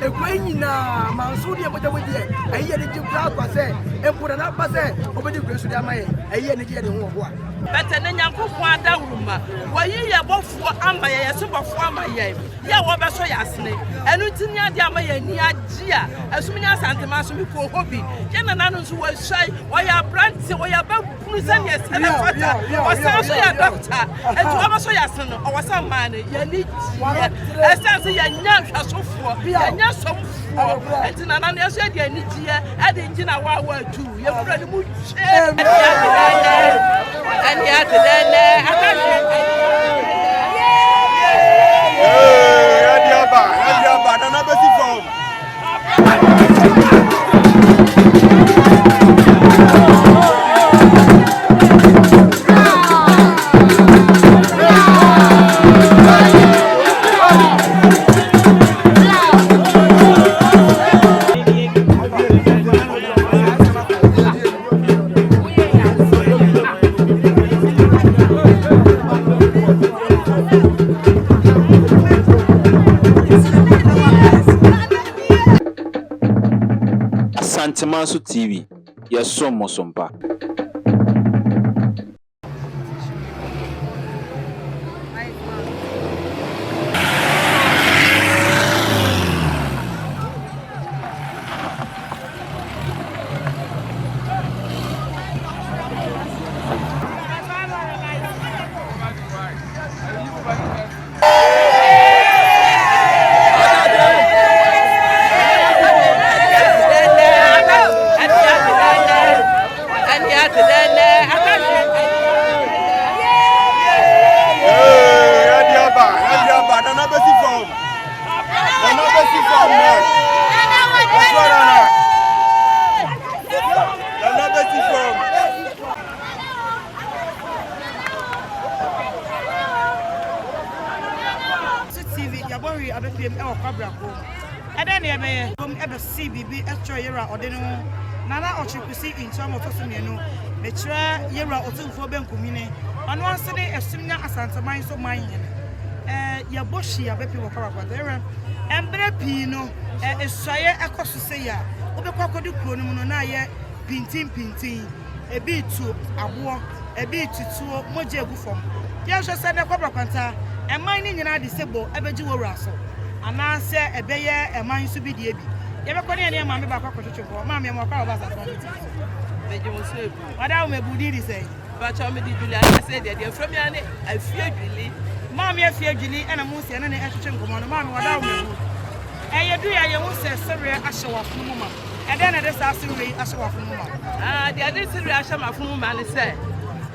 Equina, Mansuri, but I would hear a year to crowd was said, and put an up as said, over the grace of the May, a year to get in one. Better than Yanko Quanta Ruma, why ye are both for Amaya, super farmer, ye, Yawabaso Yasne, and Utinia Yamaya, Nia Gia, as soon as Santa Masu for hobby, Jananus was shy, why are brands, why are about Pusanias, and was also your doctor, and to Amaso Yasan, or some man, Yanit, as I Yan so for, Yan so for, and in another said Yanitia, adding Jina Wawa too, your friend would share. And yet, then I Santamasu TV, yes, some Mosompa. Nana Ochukusi in terms of Tosumeno, Metra, Yera, or two for Bencumine, and one Sunday a similar Asanta Mine so mine. Yaboshi, a baby will cover there, and Brepino, a Shire across to say, Obequaco du Crononaya, Pintin, a bit to a war, a bit to Moja Buffon. Yasha said a cobra panta, and mining in a disable, a bedu rassel, and I say a bayer, a mine to be the Mammy, Mammy, Mammy, Madame Budi say, but I said that you're from Yanni, I fear Julie. Mammy, I fear Julie, and a moose and an extra command, Mammy, Madame. And you do, I won't say, sorry, I show off Muma. And then I just asked you, I show off Muma. Ah, the other three I shall off Muma, said.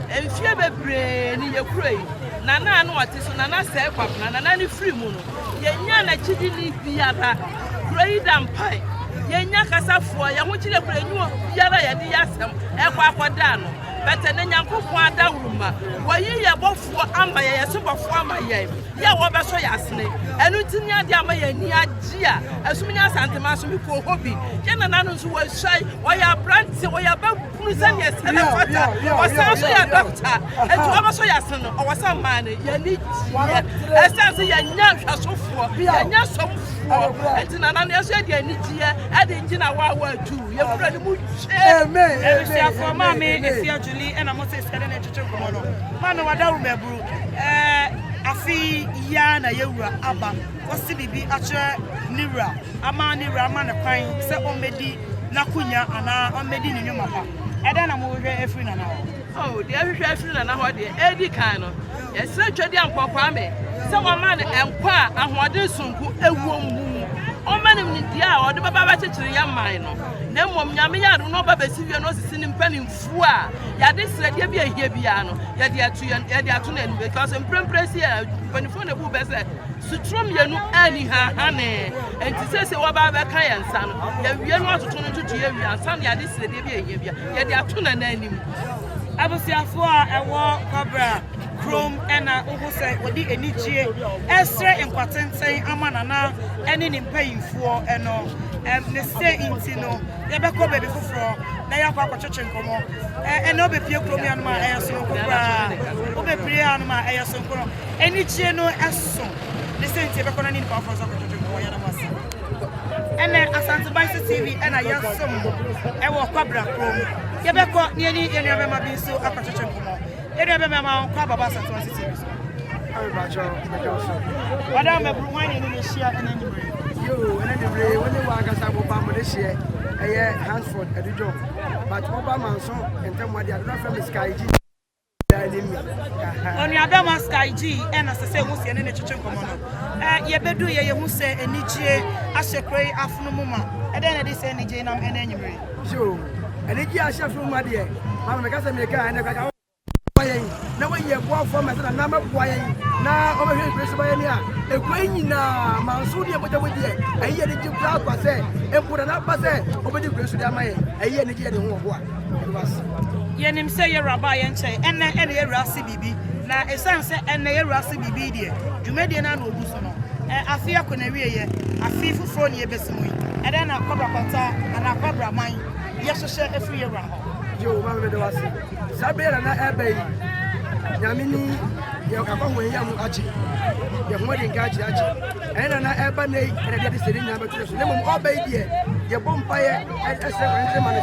And if you have a brain in your pray, Nana, what is Nana said, Nana, free moon. Yana, chili, Piata. Great and pie. Yanyaka for Yamuchi, Yara, Yasam, Equadano. But an Yanko Quanta Ruma, why ye are both for Amaya, super farmer, Yawabaso Yasne, and Utinia Yamaya, Nia Gia, as soon as Santa Masu for hobby. Jananus was shy, why are brands, why are about Pusanias, and was also your doctor, and to Amaso Yasan, or some man, Yanit, as I say, Yan so for, Yan so. And in another said, Nsia, adding Jina Wawa too. Your friend would share. Amen. For Mammy, Nsia Julie, and I must say, Scanning and Chichomono. Mano, I don't remember. Afi Yana Yura Abba, was to be Acha Nira, Amani Ramana Pine, set on Medi, Nakunya, and on Medi in your mapa. And then I'm over every now. Oh, the every every and now, dear Eddie Cano. Yes, such a damn papa. Some man and qua and what is soon a woman. Oh, man, in the hour, the Baba to the young minor. Then, Mom Yamia, do not be severe, no sitting penny four. Yet this lady be a heaviano, yet the Atunan, because in Press here, when the phone of Bubba said, Sutrum, you know, anyhow, honey, and to say, what about a Kayan son? You are not to turn into Jerry and Sunday, this lady be a heavy, yet the Atunan name. I was here for a war, Cobra. Chrome and Osei, what the Nsia, Esra important saying Amanana, and in paying for and all, and the stay in Tino, Yabako baby for Nayaka Church and Como, and no be Pio Chromian, my air so, Obe Prian, my air so, and Nsia no as so. The same Tabacon in Baffour. TV and I am some and walk Kwabena Chrome. Yabeko nearly any of them have been so appreciation. Any of them are Kwabena TV. Madam, I'm whining in the share and anyway. You and anyway, when you walk as I will bomb this year, a year Hansford at the job. But Obama and so and tell what they are not from the Sky G. On your Bama Sky G, and as I say, who's in the kitchen commoner. Yabedu, you say, and Nsia, as a cray after Muma, and then it is any Jane and anyway. So, and if you are chef from my dear, Mamma Casameka and a now when you walk from a number of now over here, Pennsylvania, a queen now, Mansudia, but with you, a year did you proud by say, and put an up by say, over the Grace of Damay, a year and again, what was Yenim say your rabbi and say, and then any Rassi BB, now a son said, and the Rassi BB, dear, you made an annual Busono, I fear Conaria, I feel for 4 years, and then I cover Pata and I cover mine, yes, a free year. Joe, Mamma Dawasi, Sabella and Abbey, Yamini, Yakaway Yamuachi, Yamuadin Gachi, and an Abane, and I get the sitting number 2. Lemon obey, dear, your bonfire, and as I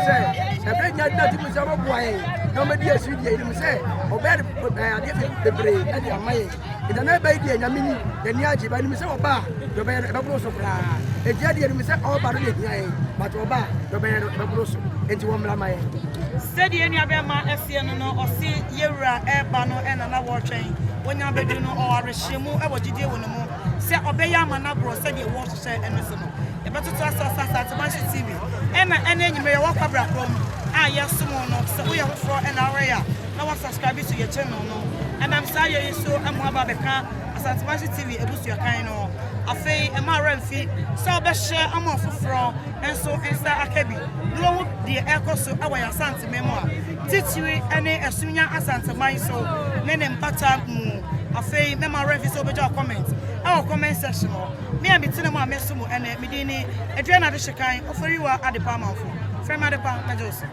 say, I bring nothing with our boy. Nobody else with you, say, or better put the brain and your money. It's an Abbey, Yamini, the Niaji, by himself, the bear of Rosso. A jaddy and Mr. Obama, but Oba, the bear of Rosso, into one Lamay. Steady any of them, Essiano, or see Yera, Airban, and another war train. When you're bedroom or a shimu, I was Judy one more. Say, obey your manabro, said you want to say anything. A better to us at Manchester TV. And then you may walk up at home. Ah, yes, someone, so we are for an area. No one subscribes to your channel, no. And I'm sorry, you so I'm about the car as at Manchester TV, a boost your kind of. I say, a marine fee, so best share a month from, and so inside a cabin. Low the echo so our Santa memoir. Teach you any as soon as Santa my so, men and pattern. I say, memory is over your comments. Our comment section. Me and between my messumo and Medini, Adriana de Shakai, offer you at the Palm of Frame at the Palm, Joseph.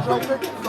No.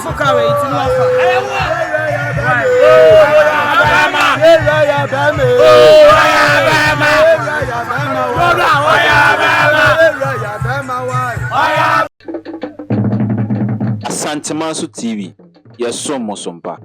foka we ti no afa Asantemaso TV, yes, so Mosompa.